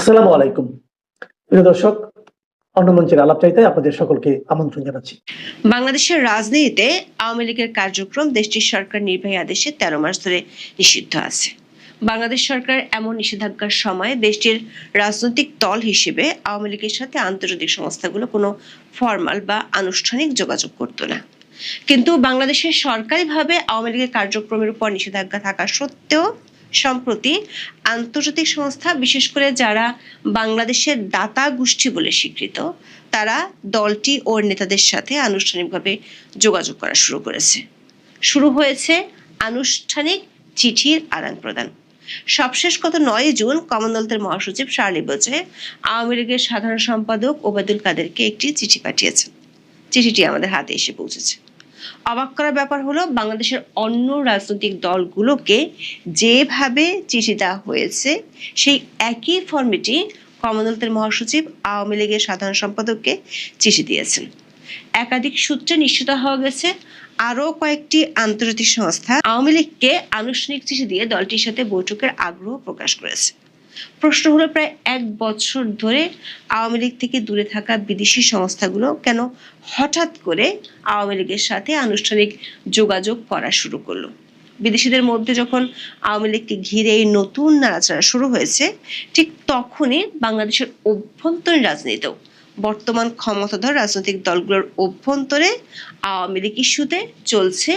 আসসালামু আলাইকুম। প্রিয় দর্শক, অন্য মঞ্চের আলাপচারিতায় আপনাদের সকলকে আমন্ত্রণ জানাচ্ছি। বাংলাদেশের রাজনীতিতে আওয়ামী লীগের কার্যক্রম দেশটির সরকার নির্বাহী আদেশে ১৩ মাস ধরে নিষিদ্ধ আছে। বাংলাদেশ সরকার এমন নিষেধাজ্ঞার সময় দেশটির রাজনৈতিক দল হিসেবে আওয়ামী লীগের সাথে আন্তর্জাতিক সংস্থাগুলো কোনো ফরমাল বা আনুষ্ঠানিক যোগাযোগ করতো না। কিন্তু বাংলাদেশের সরকারিভাবে আওয়ামী লীগের কার্যক্রমের উপর নিষেধাজ্ঞা থাকা সত্ত্বেও সম্প্রতি আন্তর্জাতিক সংস্থা, বিশেষ করে যারা বাংলাদেশের দাতা গোষ্ঠী বলে স্বীকৃত, তারা দলটি ও নেতাদের সাথে আনুষ্ঠানিকভাবে যোগাযোগ করা শুরু করেছে। শুরু হয়েছে আনুষ্ঠানিক চিঠির আদান প্রদান। সবশেষ গত ৯ জুন কমনওয়েলথের মহাসচিব শার্লি বোচে আওয়ামী লীগের সাধারণ সম্পাদক ওবায়দুল কাদেরকে একটি চিঠি পাঠিয়েছেন। চিঠিটি আমাদের হাতে এসে পৌঁছেছে। অবাক করার ব্যাপার হলো, বাংলাদেশের অন্য রাজনৈতিক দলগুলোকে যেভাবে চিঠি দেওয়া হয়েছে সেই একই ফরম্যাটে কমনওয়েলথের মহাসচিব আওয়ামী লীগের সাধারণ সম্পাদককে চিঠি দিয়েছেন। একাধিক সূত্রে নিশ্চিত হওয়া গেছে আরও কয়েকটি আন্তর্জাতিক সংস্থা আওয়ামী লীগকে আনুষ্ঠানিক চিঠি দিয়ে দলটির সাথে বৈঠকের আগ্রহ প্রকাশ করেছে। প্রশ্ন হলো, প্রায় ১ বছর ধরে আওয়ামী লীগ থেকে দূরে থাকা বিদেশি সংস্থাগুলো কেন হঠাৎ করে আওয়ামী লীগের সাথে আনুষ্ঠানিক যোগাযোগ করা শুরু করলো? বিদেশিদের মধ্যে যখন আওয়ামী লীগকে ঘিরে এই নতুন নাড়াচাড়া শুরু হয়েছে, ঠিক তখনই বাংলাদেশের অভ্যন্তরীণ রাজনীতিতেও বর্তমান ক্ষমতাধর রাজনৈতিক দলগুলোর অভ্যন্তরে আওয়ামী লীগ ইস্যুতে চলছে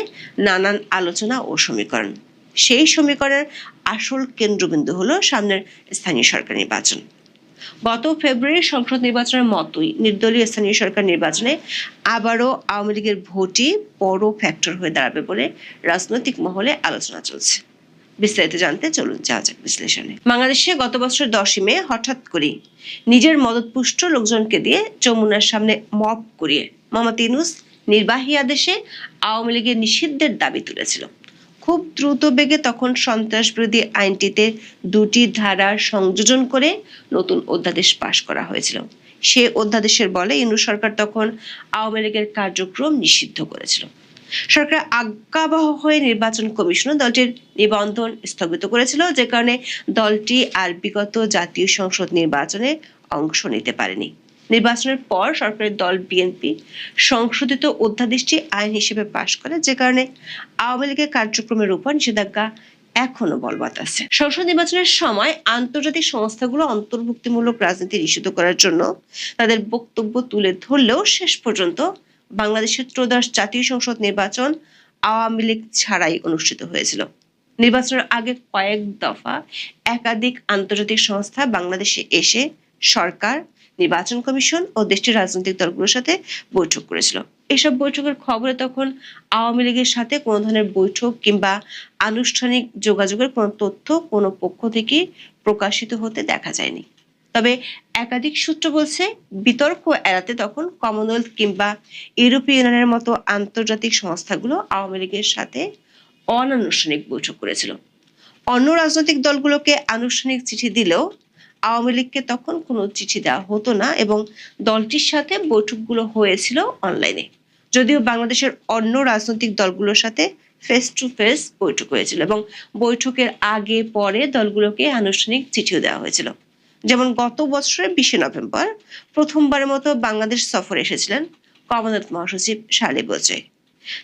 নানান আলোচনা ও সমীকরণ। সেই সমীকরণের আসল কেন্দ্রবিন্দু হলো সামনের স্থানীয় সরকার নির্বাচন। গত ফেব্রুয়ারির সংসদ নির্বাচনের মতোই নির্দলীয় স্থানীয় সরকার নির্বাচনে আবারও আওয়ামী লীগের ভোটই বড় ফ্যাক্টর হয়ে দাঁড়াবে বলে রাজনৈতিক মহলে আলোচনা চলছে। বিস্তারিত জানতে চলুন যাওয়া যাক বিশ্লেষণে। বাংলাদেশে গত বছর 10ই মে হঠাৎ করে নিজের মদতপুষ্ট লোকজনকে দিয়ে যমুনার সামনে মব করিয়ে মোহাম্মদ ইউনূস নির্বাহী আদেশে আওয়ামী লীগের নিষিদ্ধের দাবি তুলেছিল। খুব দ্রুত বেগে তখন সন্ত্রাস বিরোধী আইনটিতে 2টি ধারা সংযোজন করে নতুন অধ্যাদেশ পাশ করা হয়েছিল। সে অধ্যাদেশের বলে ইউনূস সরকার তখন আওয়ামী লীগের কার্যক্রম নিষিদ্ধ করেছিল। সরকার আজ্ঞাবহ হয়ে নির্বাচন কমিশনও দলটির নিবন্ধন স্থগিত করেছিল, যে কারণে দলটি আর বিগত জাতীয় সংসদ নির্বাচনে অংশ নিতে পারেনি। নির্বাচনের পর সরকারের দল বিএনপি সংশোধিত অধ্যাদেশটি আইন হিসেবে পাশ করে, যে কারণে আওয়ামী লীগের কার্যক্রমের উপর নিষেধাজ্ঞা এখনো বলবৎ আছে। সংসদ নির্বাচনের সময় আন্তর্জাতিক সংস্থাগুলো অন্তর্ভুক্তিমূলক রাজনীতি নিষিদ্ধ করার জন্য তাদের বক্তব্য তুলে ধরলেও শেষ পর্যন্ত বাংলাদেশের ত্রয়োদশ জাতীয় সংসদ নির্বাচন আওয়ামী লীগ ছাড়াই অনুষ্ঠিত হয়েছিল। নির্বাচনের আগে কয়েক দফা একাধিক আন্তর্জাতিক সংস্থা বাংলাদেশে এসে সরকার, নির্বাচন কমিশন ও দেশটির রাজনৈতিক দলগুলোর সাথে বৈঠক করেছিল। এসব বৈঠকের খবরে তখন আওয়ামী লীগের সাথে কোনো ধরনের বৈঠক কিংবা আনুষ্ঠানিক যোগাযোগের কোনো তথ্য কোনো পক্ষ থেকে প্রকাশিত হতে দেখা যায়নি। তবে একাধিক সূত্র বলছে, বিতর্ক এড়াতে তখন কমনওয়েলথ কিংবা ইউরোপীয় ইউনিয়নের মতো আন্তর্জাতিক সংস্থাগুলো আওয়ামী লীগের সাথে অনানুষ্ঠানিক বৈঠক করেছিল। অন্য রাজনৈতিক দলগুলোকে আনুষ্ঠানিক চিঠি দিলেও আওয়ামী লীগকে তখন কোনো চিঠি দেওয়া হতো না এবং দলটির সাথে বৈঠকগুলো হয়েছিল অনলাইনে। যদিও বাংলাদেশের অন্য রাজনৈতিক দলগুলোর সাথে ফেস টু ফেস বৈঠক হয়েছিল এবং বৈঠকের আগে পরে দলগুলোকে আনুষ্ঠানিক চিঠিও দেওয়া হয়েছিল। যেমন গত বছরের 20শে নভেম্বর প্রথমবারের মতো বাংলাদেশ সফরে এসেছিলেন কমনওয়েলথ মহাসচিব শার্লি বোচে।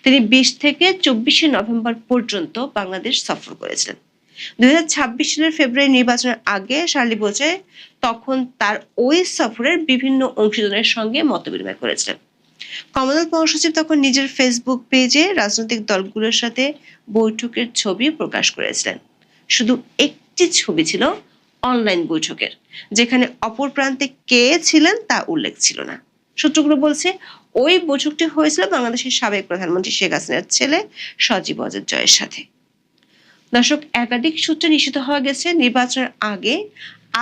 তিনি 20 থেকে 24শে নভেম্বর পর্যন্ত বাংলাদেশ সফর করেছিলেন। 2026 সালের ফেব্রুয়ারি নির্বাচনের আগে শার্লি বোচে তখন তার ওই সফরের বিভিন্ন অংশীদারের সঙ্গে মতবিনিময় করেছিলেন। কমনওয়েলথ মহাসচিব তখন নিজের ফেসবুক পেজে রাজনৈতিক দলগুলোর সাথে বৈঠকের ছবি প্রকাশ করেছিলেন। শুধু একটি ছবি ছিল অনলাইন বৈঠকের, যেখানে অপর প্রান্তে কে ছিলেন তা উল্লেখ ছিল না। সূত্রগুলো বলছে, ওই বৈঠকটি হয়েছিল বাংলাদেশের সাবেক প্রধানমন্ত্রী শেখ হাসিনার ছেলে সজীব ওয়াজেদ জয়ের সাথে। দর্শক, একাধিক সূত্রে নিশ্চিত হওয়া গেছে নির্বাচনের আগে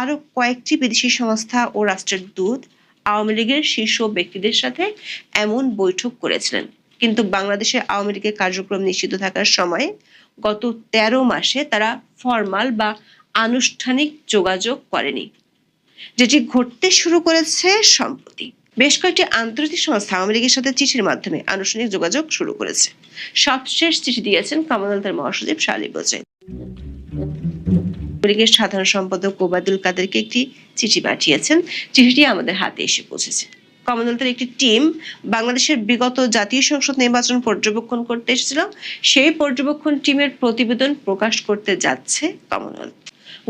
আরো কয়েকটি বিদেশি সংস্থা ও রাষ্ট্রের দূত আওয়ামী লীগের শীর্ষ ব্যক্তিদের সাথে এমন বৈঠক করেছিলেন। কিন্তু বাংলাদেশের আওয়ামী লীগের কার্যক্রম নিষিদ্ধ থাকার সময় গত 13 মাসে তারা ফরমাল বা আনুষ্ঠানিক যোগাযোগ করেনি, যেটি ঘটতে শুরু করেছে সম্প্রতি। বেশ কয়েকটি আন্তর্জাতিক সংস্থা আওয়ামী লীগের সাথে চিঠির মাধ্যমে আনুষ্ঠানিক যোগাযোগ শুরু করেছে। সবশেষ চিঠি দিয়েছেন কমনওয়েলথের মহাসচিব শার্লি বোচে। লীগের সাধারণ সম্পাদক ওবায়দুল কাদেরকে একটি চিঠি পাঠিয়েছেন। চিঠিটি আমাদের হাতে এসে পৌঁছেছে। কমনওয়েলথের একটি টিম বাংলাদেশের বিগত জাতীয় সংসদ নির্বাচন পর্যবেক্ষণ করতে এসেছিল। সেই পর্যবেক্ষণ টিমের প্রতিবেদন প্রকাশ করতে যাচ্ছে কমনওয়েলথ।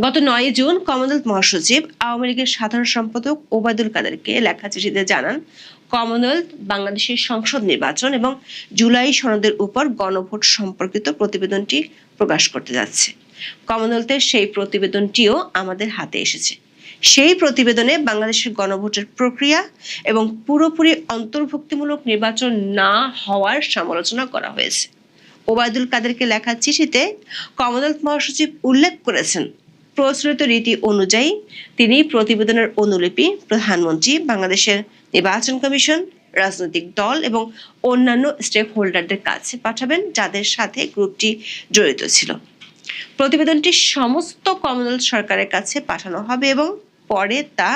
গত 9 জুন কমনওয়েলথ মহাসচিব আওয়ামী লীগের সাধারণ সম্পাদক ওবায়দুল কাদেরকে লেখা চিঠিতে জানান, কমনওয়েলথ বাংলাদেশের সংসদ নির্বাচন এবং জুলাই সনদের উপর গণভোট সম্পর্কিত প্রতিবেদনটি প্রকাশ করতে যাচ্ছে। কমনওয়েলথের সেই প্রতিবেদনটিও আমাদের হাতে এসেছে। সেই প্রতিবেদনে বাংলাদেশের গণভোটের প্রক্রিয়া এবং পুরোপুরি অন্তর্ভুক্তিমূলক নির্বাচন না হওয়ার সমালোচনা করা হয়েছে। ওবায়দুল কাদেরকে লেখা চিঠিতে কমনওয়েলথ মহাসচিব উল্লেখ করেছেন, প্রচলিত রীতি অনুযায়ী তিনি প্রতিবেদনের অনুলিপি প্রধানমন্ত্রী, বাংলাদেশের নির্বাচন কমিশন, রাজনৈতিক দল এবং অন্যান্য স্টেক হোল্ডারদের কাছে পাঠাবেন, যাদের সাথে গ্রুপটি জড়িত ছিল। প্রতিবেদনটি সমস্ত কমনওয়েলথ সরকারের কাছে পাঠানো হবে এবং পরে তা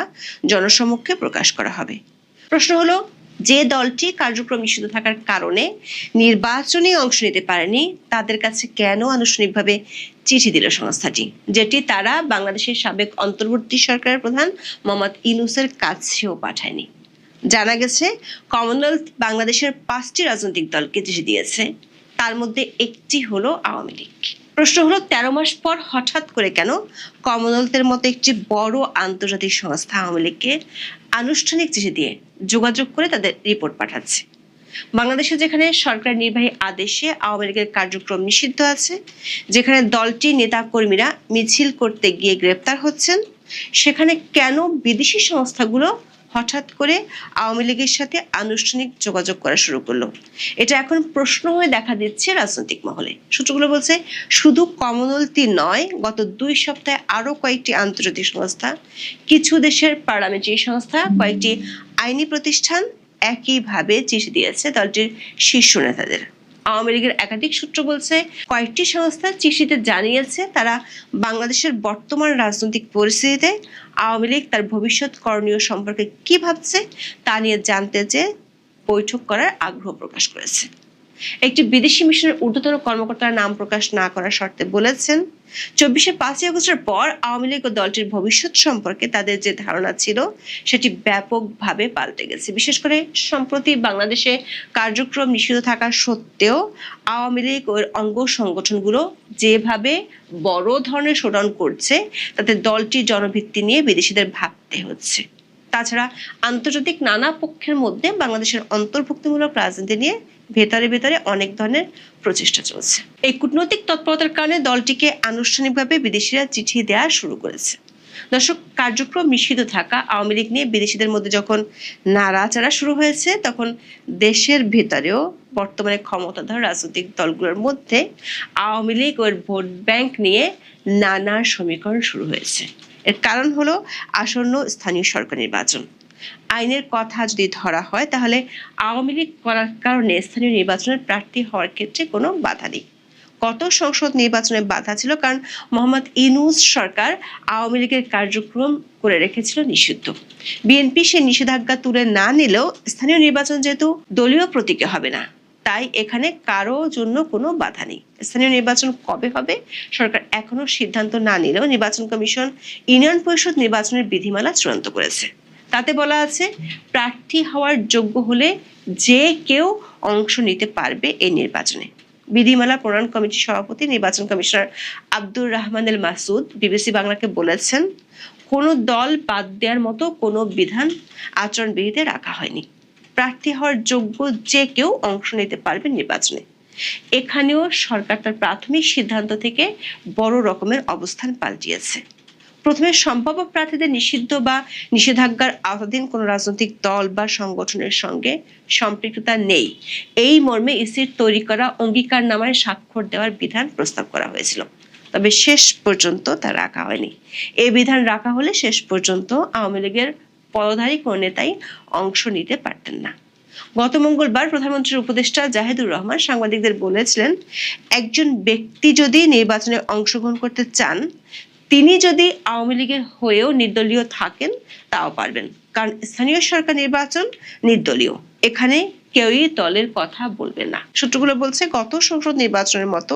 জনসমক্ষে প্রকাশ করা হবে। প্রশ্ন হলো, যে দলটি কার্যক্রম নিষিদ্ধ থাকার কারণে নির্বাচনে অংশ নিতে পারেনি, তাদের কাছে কেন আনুষ্ঠানিকভাবে চিঠি দিল সংস্থাটি, যেটি তারা বাংলাদেশের সাবেক অন্তর্বর্তী সরকারের প্রধান মোহাম্মদ ইউনূসের কাছেও পাঠায়নি? জানা গেছে, কমনওয়েলথ বাংলাদেশের 5টি রাজনৈতিক দলকে চিঠি দিয়েছে, তার মধ্যে একটি হলো আওয়ামী লীগ। প্রশ্ন হলো, 13 মাস পর হঠাৎ করে কেন কমনওয়েলথের মতো একটি বড় আন্তর্জাতিক সংস্থা আওয়ামী লীগকে আনুষ্ঠানিক চিঠি দিয়ে যোগাযোগ করে তাদের রিপোর্ট পাঠাচ্ছে? বাংলাদেশে যেখানে সরকার নির্বাহী আদেশে আওয়ামী লীগের কার্যক্রম নিষিদ্ধ আছে, যেখানে দলটির নেতা কর্মীরা মিছিল করতে গিয়ে গ্রেপ্তার হচ্ছেন, সেখানে কেন বিদেশি সংস্থাগুলো হঠাৎ করে আওয়ামী লীগের সাথে আনুষ্ঠানিক যোগাযোগ করা শুরু করলো? এটা এখন প্রশ্ন হয়ে দেখা দিচ্ছে রাজনৈতিক মহলে। সূত্রগুলো বলছে, শুধু কমনওয়েলথই নয়, গত 2 সপ্তাহে আরো কয়েকটি আন্তর্জাতিক সংস্থা, কিছু দেশের পার্লামেন্টারি সংস্থা, কয়েকটি আইনি প্রতিষ্ঠান একইভাবে চিঠি দিয়েছে দলটির শীর্ষ নেতাদের। আওয়ামী লীগের একাধিক সূত্র বলছে, কয়েকটি সংস্থা চিঠিতে জানিয়েছে তারা বাংলাদেশের বর্তমান রাজনৈতিক পরিস্থিতিতে আওয়ামী লীগ তার ভবিষ্যৎ করণীয় সম্পর্কে কি ভাবছে তা নিয়ে জানতে চেয়ে বৈঠক করার আগ্রহ প্রকাশ করেছে। একটি বিদেশি মিশনের ঊর্ধ্বতন কর্মকর্তার নাম প্রকাশ না করার শর্তে বলেছেন, 5ই আগস্টের পর আওয়ামী লীগ ও দলটির ভবিষ্যৎ সম্পর্কে তাদের যে ধারণা ছিল সেটি ব্যাপকভাবে পাল্টে গেছে। বিশেষ করে সম্প্রতি বাংলাদেশে কার্যক্রম নিষিদ্ধ থাকা সত্ত্বেও আওয়ামী লীগ ও অঙ্গ সংগঠনগুলো যেভাবে বড় ধরনের শোডাউন করছে, তাতে দলটির জনভিত্তি নিয়ে বিদেশিদের ভাবতে হচ্ছে। তাছাড়া আন্তর্জাতিক নানা পক্ষের মধ্যে বাংলাদেশের অন্তর্ভুক্তিমূলক রাজনীতি নিয়ে ভেতরে ভেতরে অনেক ধরনের প্রচেষ্টা চলছে। এই কূটনৈতিক তৎপরতার কারণে দলটিকে আনুষ্ঠানিকভাবে বিদেশিরা চিঠি দেওয়া শুরু করেছে। দর্শক, কার্যক্রম নিষিদ্ধ থাকা আওয়ামী লীগ নিয়ে বিদেশিদের মধ্যে যখন নাড়াচাড়া শুরু হয়েছে, তখন দেশের ভেতরেও বর্তমানে ক্ষমতাধর রাজনৈতিক দলগুলোর মধ্যে আওয়ামী লীগ ও ভোট ব্যাংক নিয়ে নানা সমীকরণ শুরু হয়েছে। এর কারণ হলো আসন্ন স্থানীয় সরকার নির্বাচন। আইনের কথা যদি ধরা হয়, তাহলে আওয়ামী লীগ করার কারণে স্থানীয় নির্বাচনের প্রার্থী হওয়ার ক্ষেত্রে কোনো বাধা নেই। গত সংসদ নির্বাচনে বাধা ছিল, কারণ মোহাম্মদ ইউনূস সরকার আওয়ামী লীগের কার্যক্রম করে রেখেছিল নিষিদ্ধ। বিএনপি সে নিষেধাজ্ঞা তুলে না নিলেও স্থানীয় নির্বাচন যেহেতু দলীয় প্রতীকে হবে না, তাই এখানে কারো জন্য কোনো বাধা নেই। স্থানীয় নির্বাচন কবে হবে সরকার এখনো সিদ্ধান্ত না নিলেও নির্বাচন কমিশন ইউনিয়ন পরিষদ নির্বাচনের বিধিমালা চূড়ান্ত করেছে। তাতে বলা আছে, প্রার্থী হওয়ার যোগ্য হলে যে কেউ অংশ নিতে পারবে এই নির্বাচনে। বিধিমালা প্রণয়ন কমিটির সভাপতি নির্বাচন কমিশনার আব্দুর রহমান এল মাসুদ বিবিসি বাংলাকে বলেছেন, কোনো দল বাদ দেওয়ার মতো কোনো বিধান আচরণবিধিতে রাখা হয়নি। প্রার্থী হওয়ার যোগ্য যে কেউ অংশ নিতে পারবে নির্বাচনে। এখানেও সরকার তার প্রাথমিক সিদ্ধান্ত থেকে বড় রকমের অবস্থান পাল্টিয়েছে। প্রথমে সম্ভাব্য প্রার্থীদের নিষিদ্ধ বা নিষেধাজ্ঞার আওতাধীন কোনো রাজনৈতিক দল বা সংগঠনের সঙ্গে সম্পৃক্ততা নেই, এই মর্মে ইসির তৈরি করা অঙ্গীকারনামায় স্বাক্ষর দেওয়ার বিধান প্রস্তাব করা হয়েছিল। তবে শেষ পর্যন্ত তা রাখা হয়নি। এই বিধান রাখা হলে শেষ পর্যন্ত আওয়ামী লীগের পদধারী কোনো নেতাই অংশ নিতে পারতেন না। গত মঙ্গলবার প্রধানমন্ত্রীর উপদেষ্টা জাহিদুর রহমান সাংবাদিকদের বলেছিলেন, একজন ব্যক্তি যদি নির্বাচনে অংশগ্রহণ করতে চান, তিনি যদি আওয়ামী লীগের হয়েও নির্দলীয় থাকেন তাও পারবেন, কারণ স্থানীয় সরকার নির্বাচন নির্দলীয়। এখানে কেউই দলের কথা বলবে না। সূত্রগুলো বলছে, গত সংসদ নির্বাচনের মতো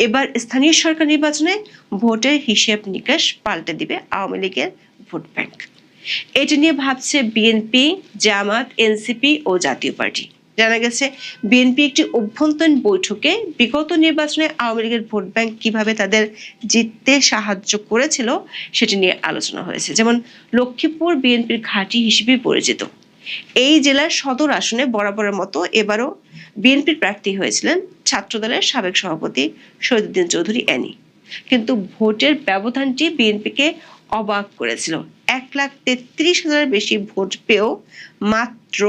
এবার স্থানীয় সরকার নির্বাচনে ভোটের হিসেব নিকাশ পাল্টে দিবে আওয়ামী লীগের ভোট ব্যাংক। এটি নিয়ে ভাবছে বিএনপি, জামাত, এনসিপি ও জাতীয় পার্টি। জানা গেছে, বিএনপি একটি অভ্যন্তরীণ বৈঠকে বিগত নির্বাচনে আওয়ামী লীগের ভোট ব্যাংক কিভাবে তাদের জিততে সাহায্য করেছিল সেটি নিয়ে আলোচনা হয়েছে। যেমন লক্ষ্মীপুর বিএনপির ঘাঁটি হিসেবে পরিচিত। এই জেলার সদর আসনে বরাবরের মতো এবারও বিএনপির প্রার্থী হয়েছিলেন ছাত্রদলের সাবেক সভাপতি শহীদুদ্দিন চৌধুরী অ্যানি। কিন্তু ভোটের ব্যবধানটি বিএনপিকে অবাক করেছিল। 1,33,000 বেশি ভোট পেয়েও মাত্র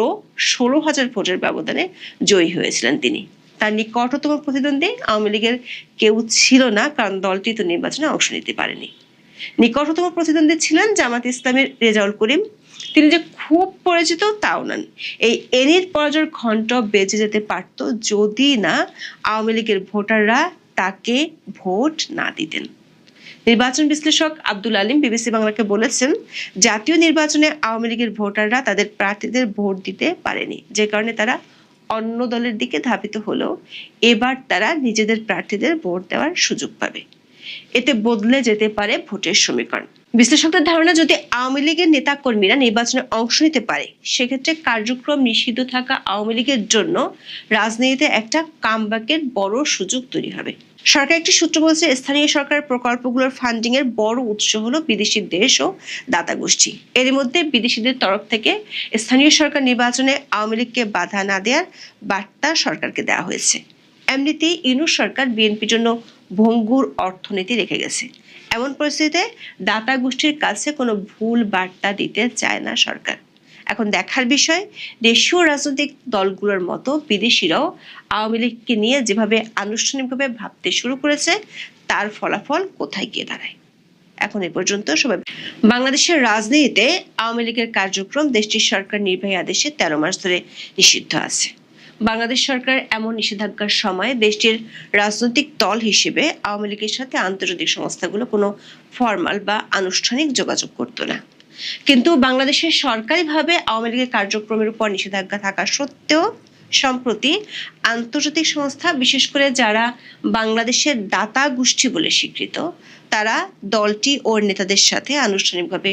16,000 ভোটের ব্যবধানে জয়ী হয়েছিলেন তিনি। তার নিকটতম প্রতিদ্বন্দ্বী আওয়ামী লীগের কেউ ছিল না, কারণ দলটি তো নির্বাচনে অংশ নিতে পারেনি। নিকটতম প্রতিদ্বন্দ্বী ছিলেন জামাত ইসলামের রেজাউল করিম। তিনি যে খুব পরিচিত তাও নন। এই এনির পরাজয়ের ঘণ্ট বেজে যেতে পারত যদি না আওয়ামী লীগের ভোটাররা তাকে ভোট না দিতেন। নির্বাচন বিশ্লেষক আব্দুল আলিম বিবিসি বাংলাকে বলেছেন, জাতীয় নির্বাচনে আওয়ামী লীগের ভোটাররা তাদের প্রার্থীদের ভোট দিতে পারেনি, যে কারণে তারা অন্য দলের দিকে ধাবিত হলেও এবার তারা নিজেদের প্রার্থীদের ভোট দেওয়ার সুযোগ পাবে। এতে বদলে যেতে পারে ভোটের সমীকরণ। বিশ্লেষকদের ধারণা, যদি আওয়ামী লীগের নেতা কর্মীরা নির্বাচনে অংশ নিতে পারে, সেক্ষেত্রে কার্যক্রম নিষিদ্ধ থাকা আওয়ামী লীগের জন্য রাজনীতিতে একটা কামব্যাকের বড় সুযোগ তৈরি হবে। সরকার একটি সূত্র বলছে, স্থানীয় সরকার প্রকল্পগুলোর ফান্ডিং এর বড় উৎস হলো বিদেশি দেশ ও দাতা গোষ্ঠী। এর মধ্যে বিদেশিদের তরফ থেকে স্থানীয় সরকার নির্বাচনে আওয়ামী লীগকে বাধা না দেওয়ার বার্তা সরকারকে দেওয়া হয়েছে। এমনিতেই ইউনূস সরকার বিএনপির জন্য ভঙ্গুর অর্থনীতি রেখে গেছে। এমন পরিস্থিতিতে দাতা গোষ্ঠীর কাছে কোনো ভুল বার্তা দিতে চায় না সরকার। এখন দেখার বিষয়, দেশীয় রাজনৈতিক দলগুলোর মতো বিদেশিরাও আওয়ামী লীগকে নিয়ে যেভাবে আনুষ্ঠানিকভাবে ভাবতে শুরু করেছে, তার ফলাফল কোথায় গিয়ে দাঁড়ায়। এখন এ পর্যন্ত সবাই। বাংলাদেশের রাজনীতিতে আওয়ামী লীগের কার্যক্রম দেশটির সরকার নির্বাহী আদেশে 13 মাস ধরে নিষিদ্ধ আছে। বাংলাদেশ সরকার এমন নিষেধাজ্ঞার সময় দেশটির রাজনৈতিক দল হিসেবে আওয়ামী লীগের সাথে আন্তর্জাতিক সংস্থাগুলো কোনো ফরমাল বা আনুষ্ঠানিক যোগাযোগ করতো না। কিন্তু বাংলাদেশের সরকারিভাবে আওয়ামী লীগের কার্যক্রমের উপর নিষেধাজ্ঞা থাকা সত্ত্বেও সম্প্রতি আন্তর্জাতিক সংস্থা, বিশেষ করে যারা বাংলাদেশের দাতা গোষ্ঠী বলে স্বীকৃত, তারা দলটি ও নেতাদের সাথে আনুষ্ঠানিকভাবে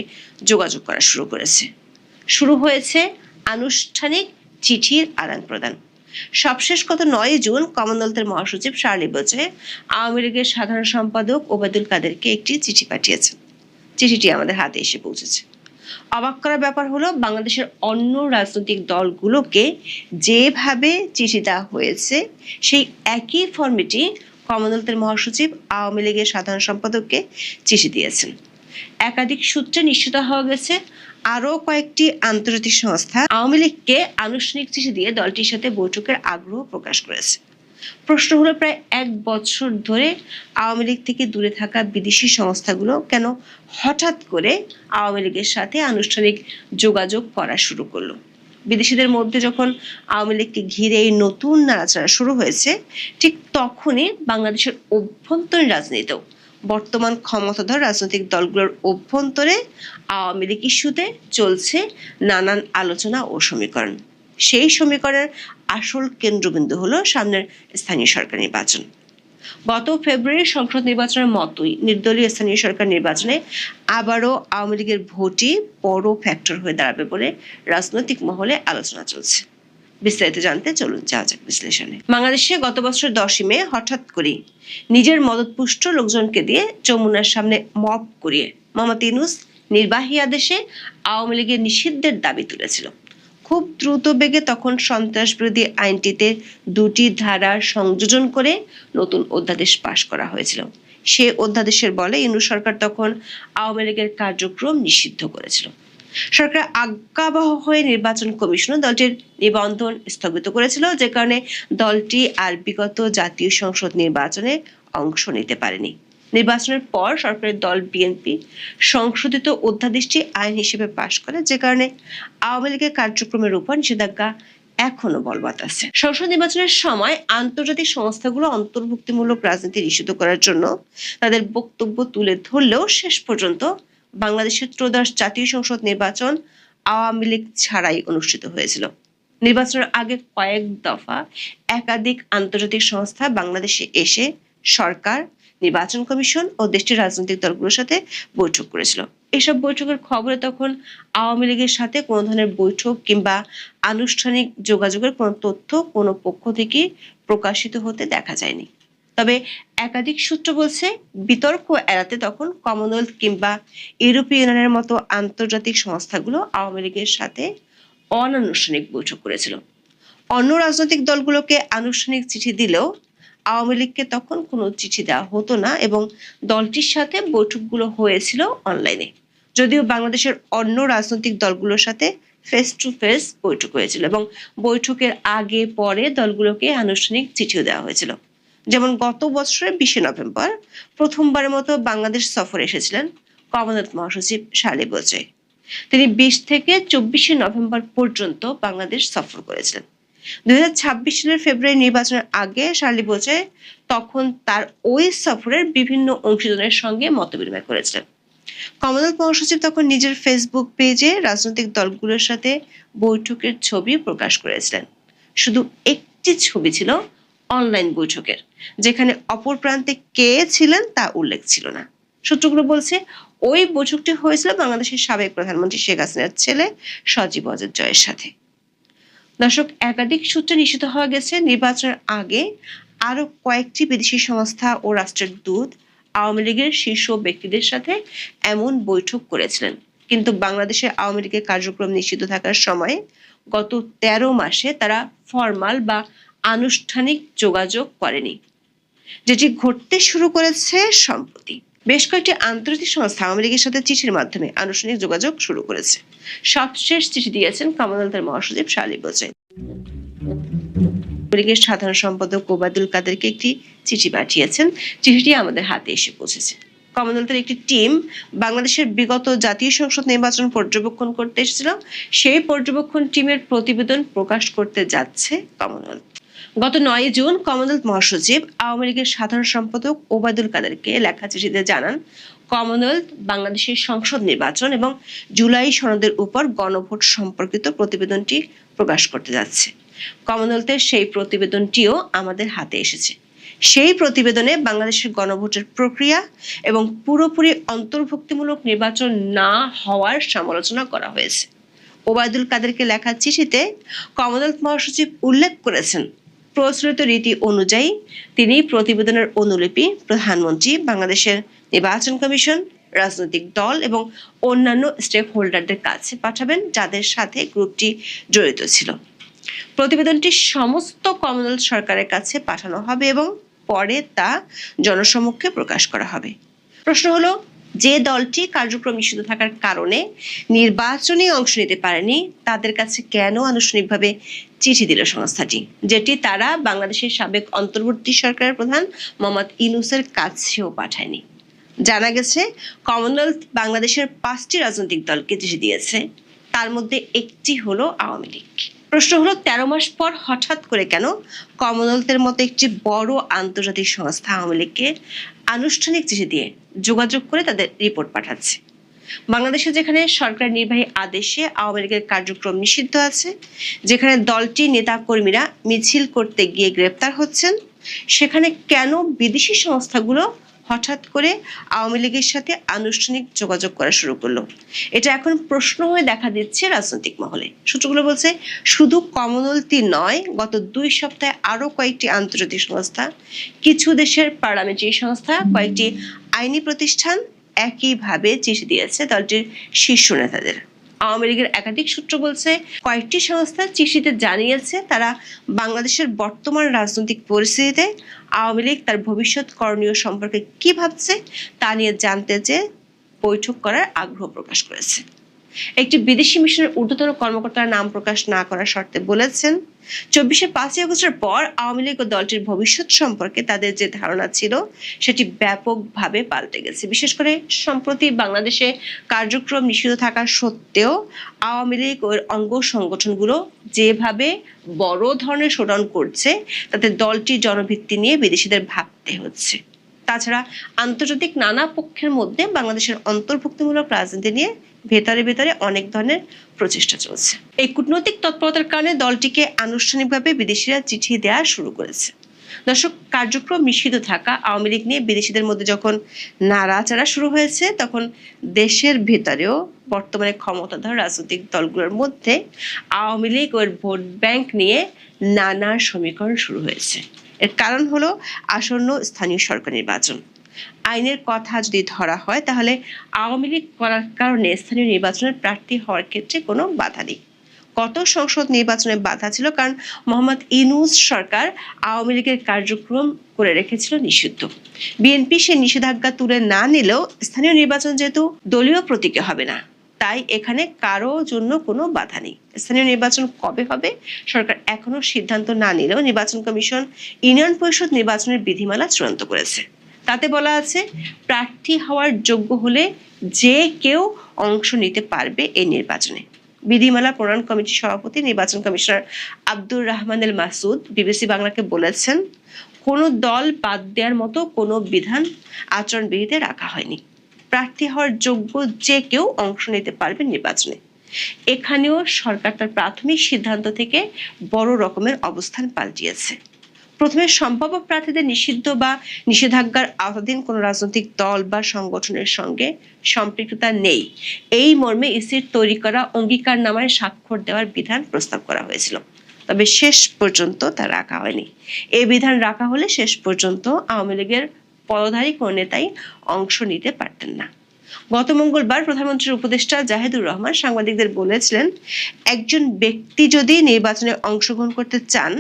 যোগাযোগ করা শুরু করেছে। শুরু হয়েছে আনুষ্ঠানিক চিঠির আদান প্রদান। সবশেষ গত 9 জুন কমনওয়েলথের মহাসচিব শার্লি বোচে আওয়ামী লীগের সাধারণ সম্পাদক ওবায়দুল কাদেরকে একটি চিঠি পাঠিয়েছেন। চিঠিটি আমাদের হাতে এসে পৌঁছেছে। অবাক করার ব্যাপার হলো, বাংলাদেশের অন্য রাজনৈতিক দলগুলোকে যেভাবে চিঠি দেওয়া হয়েছে, সেই একই ফরম্যাটে কমনওয়েলথের মহাসচিব আওয়ামী লীগের সাধারণ সম্পাদককে চিঠি দিয়েছেন। একাধিক সূত্রে নিশ্চিত হওয়া গেছে, আরো কয়েকটি আন্তর্জাতিক সংস্থা আওয়ামী লীগকে আনুষ্ঠানিক চিঠি দিয়ে দলটির সাথে বৈঠকের আগ্রহ প্রকাশ করেছে। প্রশ্ন হলো, প্রায় 1 বছর ধরে আওয়ামী লীগ থেকে দূরে থাকা বিদেশি সংস্থাগুলো কেন হঠাৎ করে আওয়ামী লীগের সাথে আনুষ্ঠানিক যোগাযোগ করা শুরু করলো? বিদেশিদের মধ্যে যখন আওয়ামী লীগকে ঘিরে এই নতুন নাড়াচাড়া শুরু হয়েছে, ঠিক তখনই বাংলাদেশের অভ্যন্তরীণ রাজনীতিতেও বর্তমান ক্ষমতাধর রাজনৈতিক দলগুলোর অভ্যন্তরে আওয়ামী লীগ ইস্যুতে চলছে নানান আলোচনা ও সমীকরণ। সেই সমীকরণের আসল কেন্দ্রবিন্দু হলো সামনের স্থানীয় সরকার নির্বাচন। গত ফেব্রুয়ারি সংসদ নির্বাচনের মতোই নির্দলীয় স্থানীয় সরকার নির্বাচনে আবারও আওয়ামী লীগের ভোটই বড় ফ্যাক্টর হয়ে দাঁড়াবে বলে রাজনৈতিক মহলে আলোচনা চলছে। বিস্তারিত জানতে চলুন যাওয়া যাক বিশ্লেষণে। বাংলাদেশে গত বছর 10 মে হঠাৎ করে নিজের মদতপুষ্ট লোকজনকে দিয়ে যমুনার সামনে মব করিয়ে মোহাম্মদ ইউনূস নির্বাহী আদেশে আওয়ামী লীগের নিষিদ্ধের দাবি তুলেছিল। খুব দ্রুত বেগে তখন সন্ত্রাস বিরোধী আইনটিতে 2টি ধারা সংযোজন করে নতুন অধ্যাদেশ পাশ করা হয়েছিল। সে অধ্যাদেশের বলে ইউনূস সরকার তখন আওয়ামী লীগের কার্যক্রম নিষিদ্ধ করেছিল। সরকার আজ্ঞাবহ হয়ে নির্বাচন কমিশন দলটির নিবন্ধন স্থগিত করেছিল, যে কারণে দলটি আর বিগত জাতীয় সংসদ নির্বাচনে অংশ নিতে পারেনি। নির্বাচনের পর সরকারের দল বিএনপি সংশোধিত অধ্যাদেশটি আইন হিসেবে পাশ করে, যে কারণে আওয়ামী লীগের কার্যক্রমের উপর নিষেধাজ্ঞা এখনো বলবৎ আছে। সংসদ নির্বাচনের সময় আন্তর্জাতিক সংস্থাগুলো অন্তর্ভুক্তিমূলক রাজনীতি নিষিদ্ধ করার জন্য তাদের বক্তব্য তুলে ধরলেও শেষ পর্যন্ত বাংলাদেশের ত্রয়োদশ জাতীয় সংসদ নির্বাচন আওয়ামী লীগ ছাড়াই অনুষ্ঠিত হয়েছিল। নির্বাচনের আগে কয়েক দফা একাধিক আন্তর্জাতিক সংস্থা বাংলাদেশে এসে সরকার, নির্বাচন কমিশন ও দেশটির রাজনৈতিক দলগুলোর সাথে বৈঠক করেছিল। এসব বৈঠকের খবরে তখন আওয়ামী লীগের সাথে কোনো ধরনের বৈঠক কিংবা আনুষ্ঠানিক যোগাযোগের কোনো তথ্য কোনো পক্ষ থেকে প্রকাশিত হতে দেখা যায়নি। তবে একাধিক সূত্র বলছে, বিতর্ক এড়াতে তখন কমনওয়েলথ কিংবা ইউরোপীয় ইউনিয়নের মতো আন্তর্জাতিক সংস্থাগুলো আওয়ামী লীগের সাথে অনানুষ্ঠানিক বৈঠক করেছিল। অন্য রাজনৈতিক দলগুলোকে আনুষ্ঠানিক চিঠি দিলেও আওয়ামী লীগকে তখন কোনো চিঠি দেওয়া হতো না এবং দলটির সাথে বৈঠকগুলো হয়েছিল অনলাইনে। যদিও বাংলাদেশের অন্য রাজনৈতিক দলগুলোর সাথে ফেস টু ফেস বৈঠক হয়েছিল এবং বৈঠকের আগে পরে দলগুলোকে আনুষ্ঠানিক চিঠিও দেওয়া হয়েছিল। যেমন গত বছরের 20শে নভেম্বর প্রথমবারের মতো বাংলাদেশ সফরে এসেছিলেন কমনওয়েলথ মহাসচিব শার্লি বোলচয়। তিনি 20 থেকে 24শে নভেম্বর পর্যন্ত বাংলাদেশ সফর করেছিলেন। 2026 সালের ফেব্রুয়ারি নির্বাচনের আগে শার্লি বোলচয় তখন তার ওই সফরের বিভিন্ন অংশীদারের সঙ্গে মতবিনিময় করেছিলেন। কমনওয়েলথ মহাসচিব তখন নিজের ফেসবুক পেজে রাজনৈতিক দলগুলোর সাথে বৈঠকের ছবি প্রকাশ করেছিলেন। শুধু একটি ছবি ছিল অনলাইন বৈঠকের, যেখানে অপর প্রান্তে কে ছিলেন তা উল্লেখ ছিল না। সূত্রগুলো বলছে, ওই বৈঠকটি হয়েছিল বাংলাদেশের সাবেক প্রধানমন্ত্রী শেখ হাসিনার ছেলে সজীব ওয়াজেদ জয়ের সাথে। দর্শক, একাধিক সূত্রে নিশ্চিত হওয়া গেছে নির্বাচনের আগে আরো কয়েকটি বিদেশি সংস্থা ও রাষ্ট্রের দূত আওয়ামী লীগের শীর্ষ ব্যক্তিদের সাথে এমন বৈঠক করেছিলেন। কিন্তু বাংলাদেশে আওয়ামী লীগের কার্যক্রম নিষিদ্ধ থাকার সময় গত 13 মাসে তারা ফরমাল বা আনুষ্ঠানিক যোগাযোগ করেনি, যেটি ঘটতে শুরু করেছে সম্প্রতি। বেশ কয়েকটি আন্তর্জাতিক সংস্থা আওয়ামী লীগের সাথে চিঠির মাধ্যমে আনুষ্ঠানিক যোগাযোগ শুরু করেছে। সবশেষ চিঠি দিয়েছেন কমনওয়েলথের মহাসচিব শার্লি বোলচয়। লীগের সাধারণ সম্পাদক ওবায়দুল কাদেরকে একটি চিঠি পাঠিয়েছেন। চিঠিটি আমাদের হাতে এসে পৌঁছেছে। কমনওয়েলথের একটি টিম বাংলাদেশের বিগত জাতীয় সংসদ নির্বাচন পর্যবেক্ষণ করতে এসেছিল। সেই পর্যবেক্ষণ টিমের প্রতিবেদন প্রকাশ করতে যাচ্ছে কমনওয়েলথ। গত 9 জুন কমনওয়েলথ মহাসচিব আওয়ামী লীগের সাধারণ সম্পাদক ওবায়দুল কাদেরকে লেখা চিঠিতে জানান, কমনওয়েলথ বাংলাদেশের সংসদ নির্বাচন এবং জুলাই সনদের উপর গণভোট সম্পর্কিত প্রতিবেদনটি প্রকাশ করতে যাচ্ছে। কমনওয়েলথের সেই প্রতিবেদনটিও আমাদের হাতে এসেছে। সেই প্রতিবেদনে বাংলাদেশের গণভোটের প্রক্রিয়া এবং পুরোপুরি অন্তর্ভুক্তিমূলক নির্বাচন না হওয়ার সমালোচনা করা হয়েছে। ওবায়দুল কাদেরকে লেখা চিঠিতে কমনওয়েলথ মহাসচিব উল্লেখ করেছেন, প্রচলিত রীতি অনুযায়ী তিনি প্রতিবেদনের অনুলিপি প্রধানমন্ত্রী, বাংলাদেশের নির্বাচন কমিশন, রাজনৈতিক দল এবং অন্যান্য স্টেক হোল্ডারদের কাছে পাঠাবেন যাদের সাথে গ্রুপটি জড়িত ছিল। প্রতিবেদনটি সমস্ত কমনওয়েলথ সরকারের কাছে পাঠানো হবে এবং পরে তা জনসমক্ষে প্রকাশ করা হবে। প্রশ্ন হলো, যে দলটি কার্যক্রম নিষিদ্ধ থাকার কারণে নির্বাচনে অংশ নিতে পারেনি তাদের কাছে কেন আনুষ্ঠানিকভাবে চিঠি দিল সংস্থাটি, যেটি তারা বাংলাদেশের সাবেক অন্তর্বর্তী সরকারের প্রধান মোহাম্মদ ইউনূসের কাছেও পাঠায়নি? জানা গেছে কমনওয়েলথ বাংলাদেশের 5টি রাজনৈতিক দলকে চিঠি দিয়েছে, তার মধ্যে একটি হলো আওয়ামী লীগ। প্রশ্ন হলো, 13 মাস পর হঠাৎ করে কেন কমনওয়েলথের মতো একটি বড় আন্তর্জাতিক সংস্থা আওয়ামী লীগকে আনুষ্ঠানিক চিঠি দিয়ে যোগাযোগ করে তাদের রিপোর্ট পাঠাচ্ছে? বাংলাদেশে যেখানে সরকার নির্বাহী আদেশে আওয়ামী লীগের কার্যক্রম নিষিদ্ধ আছে, যেখানে দলটির নেতা কর্মীরা মিছিল করতে গিয়ে গ্রেপ্তার হচ্ছেন, সেখানে কেন বিদেশি সংস্থাগুলো হঠাৎ করে আওয়ামী লীগের সাথে আনুষ্ঠানিক যোগাযোগ করা শুরু করলো? এটা এখন প্রশ্ন হয়ে দেখা দিচ্ছে রাজনৈতিক মহলে। সূত্রগুলো বলছে, শুধু কমনওয়েলথই নয়, গত 2 সপ্তাহে আরো কয়েকটি আন্তর্জাতিক সংস্থা, কিছু দেশের পার্লামেন্টারি সংস্থা, কয়েকটি আইনি প্রতিষ্ঠান একইভাবে চিঠি দিয়েছে দলটির শীর্ষ নেতাদের। আওয়ামী লীগের একাধিক সূত্র বলছে, কয়েকটি সংস্থা চিঠিতে জানিয়েছে তারা বাংলাদেশের বর্তমান রাজনৈতিক পরিস্থিতিতে আওয়ামী লীগ তার ভবিষ্যৎ করণীয় সম্পর্কে কি ভাবছে তা নিয়ে জানতে চেয়ে বৈঠক করার আগ্রহ প্রকাশ করেছে। একটি বিদেশি মিশনের ঊর্ধ্বতন কর্মকর্তার নাম প্রকাশ না করার শর্তে বলেছেন, 24শে 5ই আগস্টের পর আওয়ামী লীগ ও দলটির ভবিষ্যৎ সম্পর্কে তাদের যে ধারণা ছিল সেটি ব্যাপকভাবে পাল্টে গেছে। বিশেষ করে সম্প্রতি বাংলাদেশে কার্যক্রম নিষিদ্ধ থাকা সত্ত্বেও আওয়ামী লীগ ও অঙ্গ সংগঠনগুলো যেভাবে বড় ধরনের শোডাউন করছে, তাতে দলটির জনভিত্তি নিয়ে বিদেশিদের ভাবতে হচ্ছে। তাছাড়া আন্তর্জাতিক নানা পক্ষের মধ্যে বাংলাদেশের অন্তর্ভুক্তিমূলক রাজনীতি নিয়ে ভেতরে ভেতরে অনেক ধরনের প্রচেষ্টা চলছে। এই কূটনৈতিক তৎপরতার কারণে দলটিকে আনুষ্ঠানিকভাবে বিদেশিরা চিঠি দেওয়া শুরু করেছে। দর্শক, কার্যক্রম নিষিদ্ধ থাকা আওয়ামী লীগ নিয়ে বিদেশিদের মধ্যে যখন নাড়াচাড়া শুরু হয়েছে, তখন দেশের ভেতরেও বর্তমানে ক্ষমতাধর রাজনৈতিক দলগুলোর মধ্যে আওয়ামী লীগ ও ভোট ব্যাংক নিয়ে নানা সমীকরণ শুরু হয়েছে। এর কারণ হলো আসন্ন স্থানীয় সরকার নির্বাচন। আইনের কথা যদি ধরা হয়, তাহলে আওয়ামী লীগ করার কারণে স্থানীয় নির্বাচনের প্রার্থী হওয়ার ক্ষেত্রে কোনো বাধা নেই। গত সংসদ নির্বাচনে বাধা ছিল, কারণ মোহাম্মদ ইউনূস সরকার আওয়ামী লীগের কার্যক্রম করে রেখেছিল নিষিদ্ধ। বিএনপি সে নিষেধাজ্ঞা তুলে না নিলেও স্থানীয় নির্বাচন যেহেতু দলীয় প্রতীকে হবে না, তাই এখানে কারো জন্য কোনো বাধা নেই। স্থানীয় নির্বাচন কবে হবে সরকার এখনো সিদ্ধান্ত না নিলেও নির্বাচন কমিশন ইউনিয়ন পরিষদ নির্বাচনের বিধিমালা চূড়ান্ত করেছে। তাতে বলা আছে, প্রার্থী হওয়ার যোগ্য হলে যে কেউ অংশ নিতে পারবে এই নির্বাচনে। বিধিমালা প্রণয়ন কমিটির সভাপতি নির্বাচন কমিশনার আব্দুর রহমান এল মাসুদ বিবিসি বাংলাকে বলেছেন, কোনো দল বাদ দেওয়ার মতো কোনো বিধান আচরণবিধিতে রাখা হয়নি। প্রার্থী হওয়ার যোগ্য যে কেউ অংশ নিতে পারবে নির্বাচনে। এখানেও সরকার তার প্রাথমিক সিদ্ধান্ত থেকে বড় রকমের অবস্থান পাল্টিয়েছে। প্রথমে সম্ভাব্য প্রার্থীদের নিষিদ্ধ বা নিষেধাজ্ঞার আওতাধীন কোনো রাজনৈতিক দল বা সংগঠনের সঙ্গে সম্পৃক্ততা নেই, এই মর্মে ইসির তৈরি করা অঙ্গীকারনামায় স্বাক্ষর দেওয়ার বিধান প্রস্তাব করা হয়েছিল। তবে শেষ পর্যন্ত তা রাখা হয়নি। এই বিধান রাখা হলে শেষ পর্যন্ত আওয়ামী লীগের পদধারী কোনো নেতাই অংশ নিতে পারতেন না। গত মঙ্গলবার প্রধানমন্ত্রীর উপদেষ্টা জাহিদুর রহমান সাংবাদিকদের বলেছিলেন, একজন ব্যক্তি যদি নির্বাচনে অংশগ্রহণ করতে চান,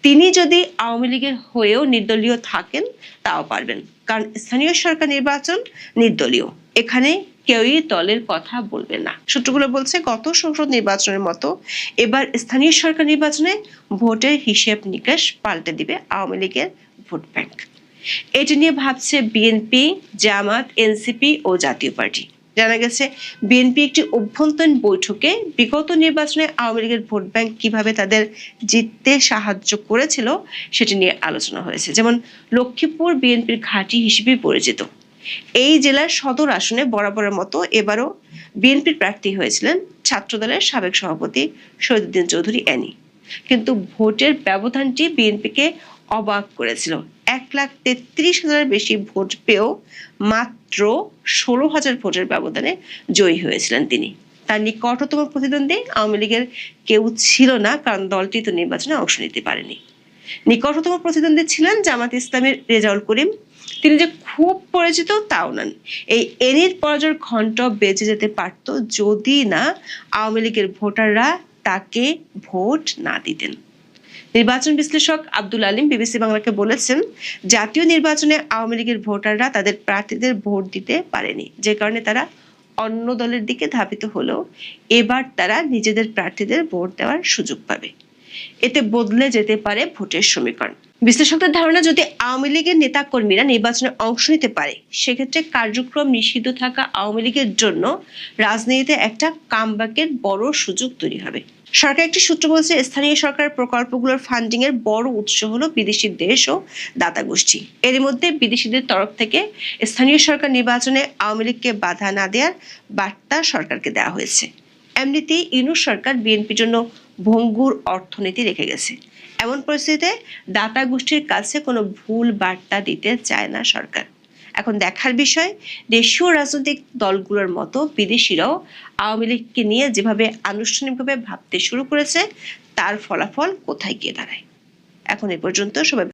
তিনি যদি আওয়ামী লীগের হয়েও নির্দলীয় থাকেন তাও পারবেন, কারণ স্থানীয় সরকার নির্বাচন নির্দলীয়, এখানে কেউই দলের কথা বলবে না। সূত্রগুলো বলছে, গত সংসদ নির্বাচনের মতো এবার স্থানীয় সরকার নির্বাচনে ভোটের হিসেব নিকেশ পাল্টে দিবে আওয়ামী লীগের ভোট ব্যাংক। এটি নিয়ে ভাবছে বিএনপি, জামাত, এনসিপি ও জাতীয় পার্টি। জানা গেছে, বিএনপি একটি অভ্যন্তরীণ বৈঠকে বিগত নির্বাচনে আওয়ামী লীগের ভোট ব্যাংক কিভাবে তাদের জিততে সাহায্য করেছিল সেটি নিয়ে আলোচনা হয়েছে। যেমন লক্ষ্মীপুর বিএনপির ঘাঁটি হিসেবে পরিচিত। এই জেলার সদর আসনে বরাবরের মতো এবারও বিএনপির প্রার্থী হয়েছিলেন ছাত্রদলের সাবেক সভাপতি শহীদুদ্দিন চৌধুরী অ্যানি। কিন্তু ভোটের ব্যবধানটি বিএনপিকে অবাক করেছিল। 1,33,000 বেশি ভোট পেয়েও মাত্র 16,000 ভোটের ব্যবধানে জয়ী হয়েছিলেন তিনি। তার নিকটতম প্রতিদ্বন্দ্বী আওয়ামী লীগের কেউ ছিল না, কারণ দলটি তো নির্বাচনে অংশ নিতে পারেনি। নিকটতম প্রতিদ্বন্দ্বী ছিলেন জামাত ইসলামের রেজাউল করিম। তিনি যে খুব পরিচিত তাও নন। এই এনির পরাজয়ের ঘণ্ট বেজে যেতে পারত যদি না আওয়ামী লীগের ভোটাররা তাকে ভোট না দিতেন। নির্বাচন বিশ্লেষক আব্দুল আলিম বিবিসি বাংলাকে বলেছেন, জাতীয় নির্বাচনে আওয়ামী লীগের ভোটাররা তাদের প্রার্থীদের ভোট দিতে পারেনি, যে কারণে তারা অন্য দলের দিকে ধাবিত হলেও এবার তারা নিজেদের প্রার্থীদের ভোট দেওয়ার সুযোগ পাবে। এতে বদলে যেতে পারে ভোটের সমীকরণ। বিশ্লেষকদের ধারণা, যদি আওয়ামী লীগের নেতা কর্মীরা নির্বাচনে অংশ নিতে পারে, সেক্ষেত্রে কার্যক্রম নিষিদ্ধ থাকা আওয়ামী লীগের জন্য রাজনীতিতে একটা কামব্যাকের বড় সুযোগ তৈরি হবে। সরকার একটি সূত্র বলছে, স্থানীয় সরকার প্রকল্পগুলোর ফান্ডিং এর বড় উৎস হলো বিদেশি দেশ ও দাতা গোষ্ঠী। এর মধ্যে বিদেশিদের তরফ থেকে স্থানীয় সরকার নির্বাচনে আওয়ামী লীগকে বাধা না দেওয়ার বার্তা সরকারকে দেওয়া হয়েছে। এমনিতেই ইউনূস সরকার বিএনপির জন্য ভঙ্গুর অর্থনীতি রেখে গেছে। এমন পরিস্থিতিতে দাতা গোষ্ঠীর কাছে কোনো ভুল বার্তা দিতে চায় না সরকার। এখন দেখার বিষয়, দেশীয় রাজনৈতিক দলগুলোর মতো বিদেশিরাও আওয়ামী লীগকে নিয়ে যেভাবে আনুষ্ঠানিকভাবে ভাবতে শুরু করেছে, তার ফলাফল কোথায় গিয়ে দাঁড়ায়। এখন এ পর্যন্ত সবাই